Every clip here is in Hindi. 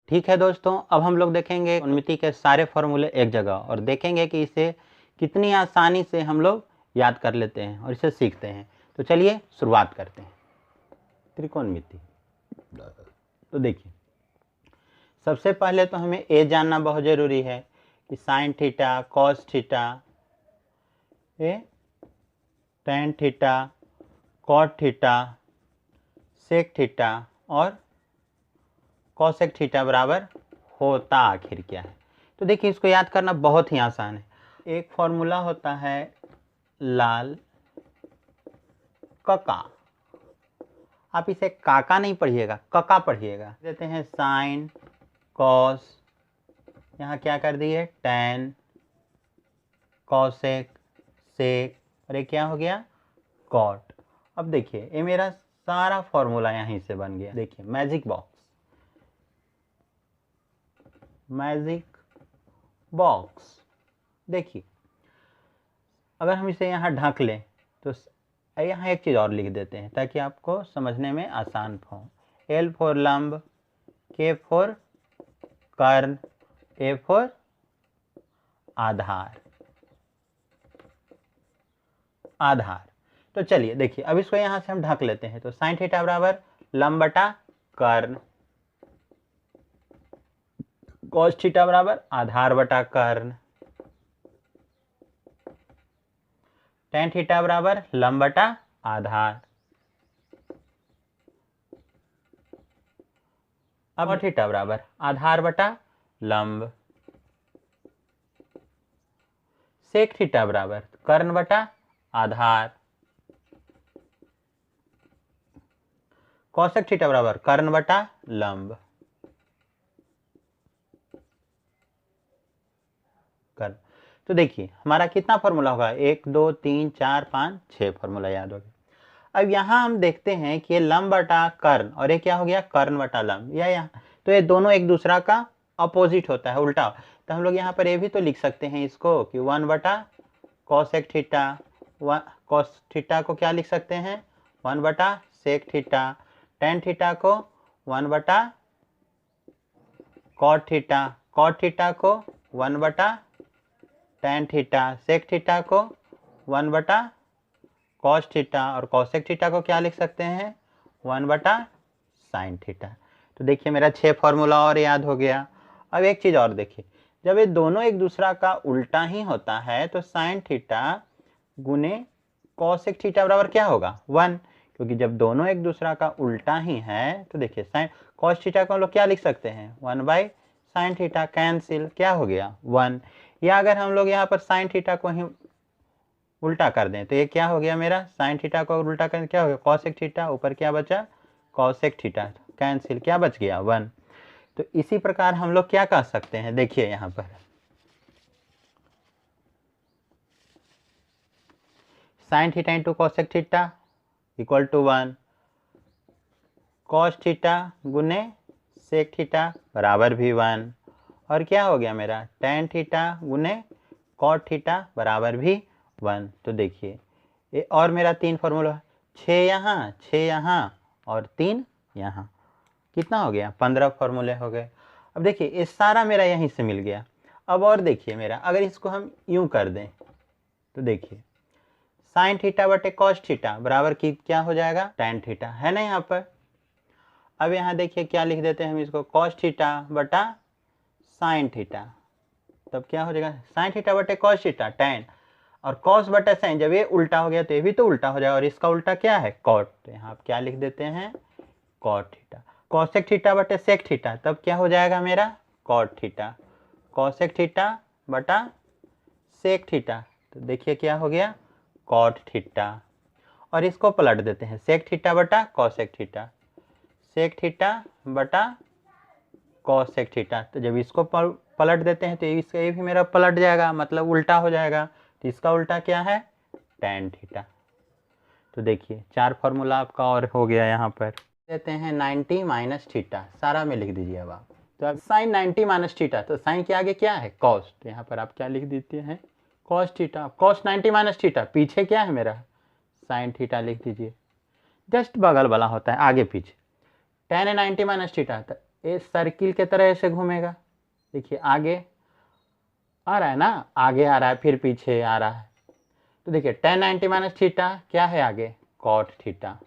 ठीक है दोस्तों, अब हम लोग देखेंगे त्रिकोणमिति के सारे फॉर्मूले एक जगह और देखेंगे कि इसे कितनी आसानी से हम लोग याद कर लेते हैं और इसे सीखते हैं। तो चलिए शुरुआत करते हैं। त्रिकोणमिति, तो देखिए सबसे पहले तो हमें ए जानना बहुत ज़रूरी है कि sine theta, cos theta, a tan theta, cot theta, sec theta और कॉसेक थीटा बराबर होता आखिर क्या है। तो देखिए इसको याद करना बहुत ही आसान है। एक फॉर्मूला होता है लाल कका, आप इसे काका नहीं पढ़िएगा, कका पढ़िएगा। देते हैं साइन, कॉस, यहाँ क्या कर दिए टेन, कॉसेक, सेक और ये क्या हो गया कॉट। अब देखिए ये मेरा सारा फॉर्मूला यहीं से बन गया। देखिए मैजिक बॉक्स, मैजिक बॉक्स। देखिए अगर हम इसे यहाँ ढक लें तो यहाँ एक चीज़ और लिख देते हैं ताकि आपको समझने में आसान हो। एल फॉर लंब, के फॉर कर्ण, ए फॉर आधार, आधार। तो चलिए देखिए अब इसको यहाँ से हम ढक लेते हैं। तो साइन थीटा बराबर लंब बटा कर्ण, कॉस थीटा बराबर आधार बटा कर्ण, टेन थीटा बराबर लंब बटा आधार, अब थीटा बराबर आधार बटा लंब, सेक थीटा बराबर कर्ण बटा आधार, कॉसेक थीटा बराबर कर्ण बटा लंब, कर्ण। तो देखिए हमारा कितना फॉर्मूला होगा, 1 2 3 4 5 6 फॉर्मूला याद हो गया। अब यहाँ हम देखते हैं कि ये लंब बटा कर्ण और ये क्या हो गया कर्ण बटा लंब, या यहाँ तो ये दोनों एक दूसरा का अपोजिट होता है, उल्टा। तो हम लोग यहाँ पर ये भी तो लिख सकते हैं इसको कि 1 बटा कॉसेक थीटा, कॉस थीटा को क्या लिख सकते हैं 1 बटा सेक थीटा, टेन थीटा को 1 बटा कॉट थीटा, कॉट थीटा को 1 बटा टेन थीटा, सेक थीटा को 1 बटा कॉस थीटा और कॉसेक थीटा को क्या लिख सकते हैं 1 बटा साइन थीटा। तो देखिए मेरा 6 फॉर्मूला और याद हो गया। अब एक चीज़ और देखिए, जब ये दोनों एक दूसरा का उल्टा ही होता है तो साइन थीटा गुने कॉसेक थीटा बराबर क्या होगा 1, क्योंकि जब दोनों एक दूसरा का उल्टा ही है तो देखिए साइन कॉस थीटा को हम लोग क्या लिख सकते हैं 1 बाई साइन थीटा, कैंसिल, क्या हो गया 1। या अगर हम लोग यहाँ पर साइन थीटा को ही उल्टा कर दें तो ये क्या हो गया मेरा साइन थीटा को उल्टा करें क्या हो गया कॉसेक थीटा, ऊपर क्या बचा कॉसेक थीटा, कैंसिल, क्या बच गया 1। तो इसी प्रकार हम लोग क्या कर सकते हैं, देखिए यहाँ पर sine theta into cosec theta equal to 1, cos theta गुने सेक थीटा बराबर भी 1, और क्या हो गया मेरा टेन थीटा गुने कॉट थीटा बराबर भी 1। तो देखिए ये और मेरा 3 फॉर्मूला, 6 यहाँ, 6 यहाँ और 3 यहाँ, कितना हो गया 15 फॉर्मूले हो गए। अब देखिए ये सारा मेरा यहीं से मिल गया। अब और देखिए मेरा अगर इसको हम यूं कर दें तो देखिए साइन थीटा बटे कॉस थीटा बराबर की क्या हो जाएगा टेन थीटा, है ना यहाँ पर। अब यहाँ देखिए क्या लिख देते हैं हम इसको कॉस थीटा बटा साइन थीटा, तब क्या हो जाएगा साइन थीटा बटे कॉस थीटा टेन, और कॉस बटे साइन, जब ये उल्टा हो गया तो ये भी तो उल्टा हो जाएगा और इसका उल्टा क्या है कॉट, तो यहाँ आप क्या लिख देते हैं कॉट थीटा। कॉसेक थीटा बटे सेक थीटा, तब क्या हो जाएगा मेरा कॉट थीटा, कॉसेक थीटा बटा सेक थीटा, तो देखिए क्या हो गया कॉट थीटा। और इसको पलट देते हैं सेक थीटा बटा कॉसेक थीटा, सेक थीटा बटा कॉसेक थीटा, तो जब इसको पलट देते हैं तो इसका ये भी मेरा पलट जाएगा, मतलब उल्टा हो जाएगा। तो इसका उल्टा क्या है टेन थीटा। तो देखिए 4 फॉर्मूला आपका और हो गया। यहाँ पर देते हैं 90 माइनस थीटा, सारा में लिख दीजिए अब आप। तो अब साइन 90 माइनस थीटा, तो साइन के आगे क्या है कॉस, तो यहाँ पर आप क्या लिख देते हैं cos theta, cos 90 minus theta, पीछे क्या है मेरा साइन थीटा लिख दीजिए, जस्ट बगल वाला होता है आगे पीछे। टेन 90 माइनस थीटा, तो ये सर्किल के तरह ऐसे घूमेगा। देखिए आगे आ रहा है ना, आगे आ रहा है फिर पीछे आ रहा है। तो देखिए tan 90 माइनस थीटा क्या है आगे, cot theta.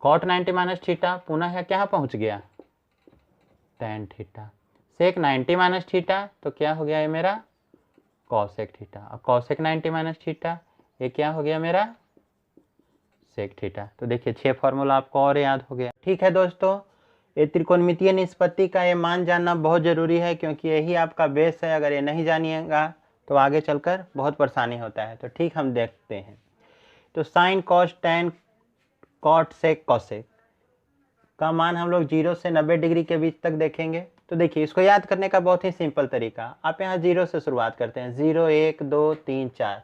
cot 90 minus theta पुनः है क्या पहुंच गया, tan theta. sec 90 minus theta तो क्या हो गया ये मेरा cosec थीटा। और cosec 90 माइनस थीटा ये क्या हो गया मेरा सेक थीटा। तो देखिए 6 फॉर्मूला आपको और याद हो गया। ठीक है दोस्तों, ये त्रिकोणमितीय निष्पत्ति का ये मान जानना बहुत ज़रूरी है, क्योंकि यही आपका बेस है। अगर ये नहीं जानिएगा तो आगे चलकर बहुत परेशानी होता है। तो ठीक, हम देखते हैं। तो sine cos tan cot sec cosec का मान हम लोग 0 से 90 डिग्री के बीच तक देखेंगे। तो देखिए इसको याद करने का बहुत ही सिंपल तरीका, आप यहाँ 0 से शुरुआत करते हैं। 0 1 2 3 4,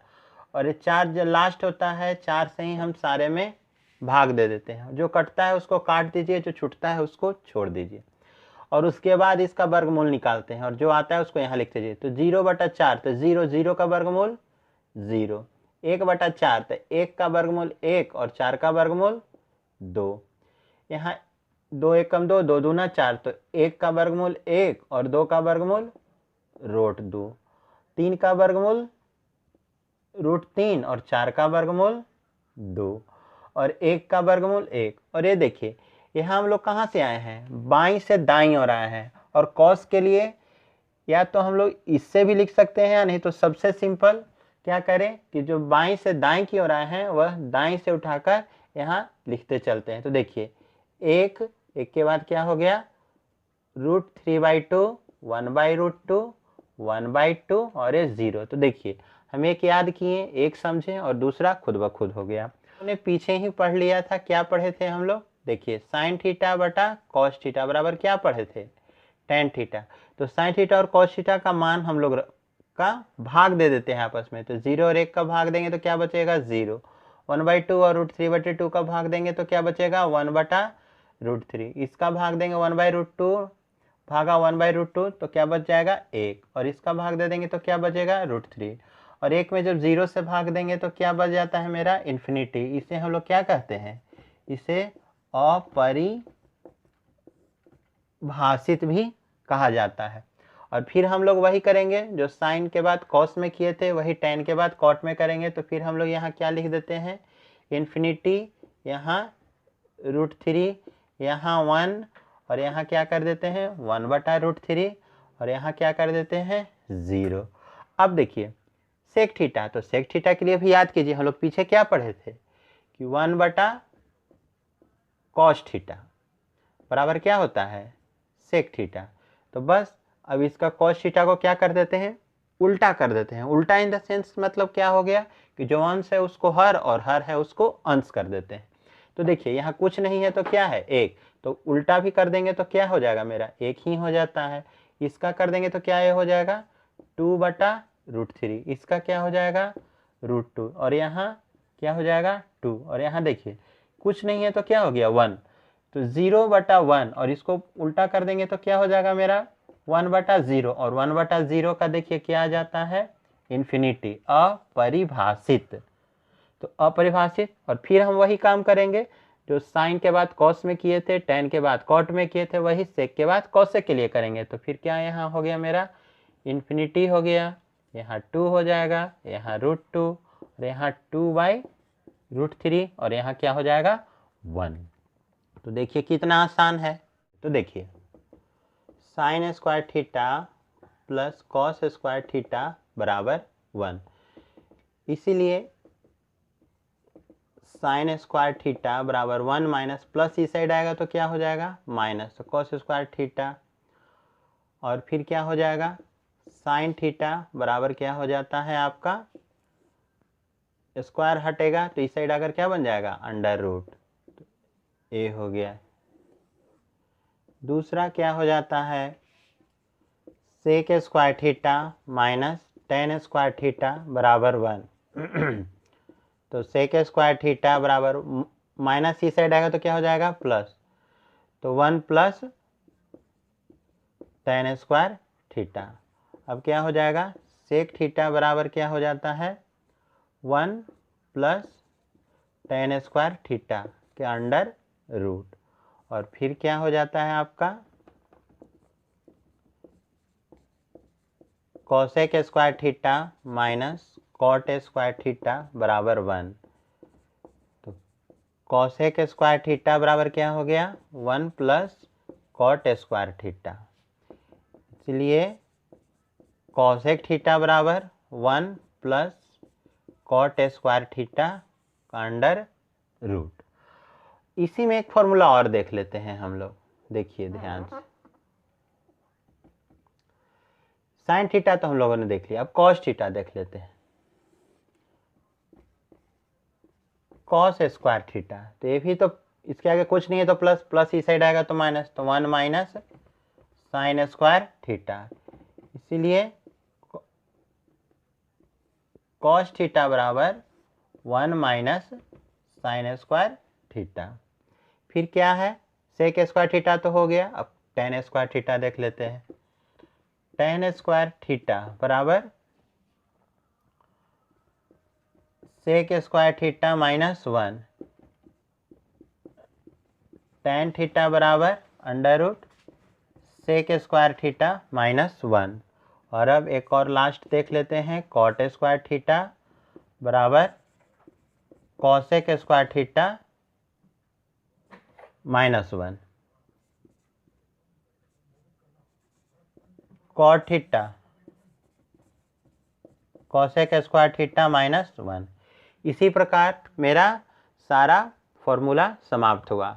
और ये 4 जो लास्ट होता है 4 से ही हम सारे में भाग दे देते हैं। जो कटता है उसको काट दीजिए, जो छूटता है उसको छोड़ दीजिए, और उसके बाद इसका वर्गमूल निकालते हैं, और जो आता है उसको यहाँ लिख दीजिए। तो 0/4 तो 0, 0 का वर्गमूल 0, 1/4 तो 1 का वर्गमूल 1, और 4 का वर्गमूल 2। यहाँ 2 एकम 2, 2 दूना 4, तो 1 का वर्गमूल 1 और 2 का वर्गमूल √2, 3 का वर्गमूल √3 और 4 का वर्गमूल 2, और 1 का वर्गमूल 1। और ये देखिए यहाँ हम लोग कहाँ से आए हैं, बाईं से दाईं ओर आए हैं। और कॉस के लिए या तो हम लोग इससे भी लिख सकते हैं, या नहीं तो सबसे सिंपल क्या करें कि जो बाईं से दाईं की ओर आए हैं वह दाईं से उठाकर यहाँ लिखते चलते हैं। तो देखिए एक के बाद क्या हो गया, √3/2, 1/√2, 1/2 और ये 0। तो देखिए हम एक याद किए, एक समझे, और दूसरा खुद ब खुद हो गया। हमने पीछे ही पढ़ लिया था, क्या पढ़े थे हम लोग, देखिए साइन थीटा बटा कॉस थीटा बराबर क्या पढ़े थे, tan थीटा। तो साइन थीटा और कॉस थीटा का मान हम लोग का भाग दे देते हैं आपस में। तो 0 और 1 का भाग देंगे तो क्या बचेगा 0, 1/2 और √3/2 का भाग देंगे तो क्या बचेगा 1/√3। इसका भाग देंगे 1/√2 भागा 1/√2 तो क्या बच जाएगा 1, और इसका भाग दे देंगे तो क्या बचेगा √3, और 1 में जब 0 से भाग देंगे तो क्या बच जाता है मेरा इन्फिनिटी। इसे हम लोग क्या कहते हैं, इसे अपरिभाषित भी कहा जाता है। और फिर हम लोग वही करेंगे जो साइन के बाद कॉस में किए थे, वही tan के बाद कॉट में करेंगे। तो फिर हम लोग यहाँ क्या लिख देते हैं, इन्फिनिटी, यहाँ √3, यहाँ 1, और यहाँ क्या कर देते हैं 1/√3, और यहाँ क्या कर देते हैं 0। अब देखिए सेक थीटा, तो सेक थीटा के लिए भी याद कीजिए, हम लोग पीछे क्या पढ़े थे कि 1/cos थीटा बराबर क्या होता है सेक थीटा। तो बस अब इसका cos थीटा को क्या कर देते हैं, उल्टा कर देते हैं। उल्टा इन द सेंस मतलब क्या हो गया कि जो अंश है उसको हर, और हर है उसको अंश कर देते हैं। तो देखिए यहाँ कुछ नहीं है तो क्या है 1, तो उल्टा भी कर देंगे तो क्या हो जाएगा मेरा 1 ही हो जाता है। इसका कर देंगे तो क्या ये हो जाएगा 2/√3, इसका क्या हो जाएगा √2, और यहाँ क्या हो जाएगा 2, और यहाँ देखिए कुछ नहीं है तो क्या हो गया 1, तो 0/1, और इसको उल्टा कर देंगे तो क्या हो जाएगा मेरा 1/0, और 1/0 का देखिए क्या आ जाता है इन्फिनिटी, अपरिभाषित। तो अपरिभाषित, और फिर हम वही काम करेंगे जो साइन के बाद कॉस में किए थे, tan के बाद कॉट में किए थे, वही सेक के बाद कॉसेक के लिए करेंगे। तो फिर क्या यहाँ हो गया मेरा इन्फिनिटी हो गया, यहाँ 2 हो जाएगा, यहाँ √2, और यहाँ 2/√3, और यहाँ क्या हो जाएगा 1। तो देखिए कितना आसान है। तो देखिए sine square theta plus cos square theta बराबर 1, इसीलिए साइन स्क्वायर थीटा बराबर 1 माइनस प्लस इस साइड आएगा तो क्या हो जाएगा माइनस, तो कॉस स्क्वायर थीटा, और फिर क्या हो जाएगा साइन थीटा बराबर क्या हो जाता है आपका, स्क्वायर हटेगा तो इस साइड आकर क्या बन जाएगा अंडर रूट, तो ए हो गया। दूसरा क्या हो जाता है sec square theta minus tan square theta बराबर 1 तो सेक स्क्वायर थीटा बराबर माइनस इस साइड आएगा तो क्या हो जाएगा प्लस, तो 1 प्लस tan स्क्वायर थीटा। अब क्या हो जाएगा सेक थीटा बराबर क्या हो जाता है 1 प्लस tan स्क्वायर थीटा के अंडर रूट, और फिर क्या हो जाता है आपका cosec square theta minus cot square theta बराबर 1। तो कोसेक स्क्वायर थीटा बराबर क्या हो गया 1 प्लस कॉट स्क्वायर थीटा। इसलिए कोसेक थीटा बराबर 1 प्लस कॉट स्क्वायर थीटा का अंडर रूट। इसी में एक फॉर्मूला और देख लेते हैं हम लोग, देखिए ध्यान से। साइन थीटा तो हम लोगों ने देख लिया, अब कॉस थीटा देख लेते हैं। कॉस स्क्वायर थीटा, तो ये भी तो इसके आगे कुछ नहीं है तो प्लस, प्लस इस साइड आएगा तो माइनस, तो 1 माइनस साइन स्क्वायर थीटा। इसीलिए कॉस थीटा बराबर 1 माइनस साइन स्क्वायर थीटा। फिर क्या है सेक स्क्वायर थीटा तो हो गया, अब टेन स्क्वायर थीटा देख लेते हैं। टेन स्क्वायर थीटा बराबर sec square theta minus 1, tan theta बराबर under root sec square theta minus 1। और अब एक और लास्ट देख लेते हैं, कॉट स्क्वायर थीटा बराबर cosec square theta minus 1। Cot theta cosec square theta minus 1। इसी प्रकार मेरा सारा फॉर्मूला समाप्त हुआ।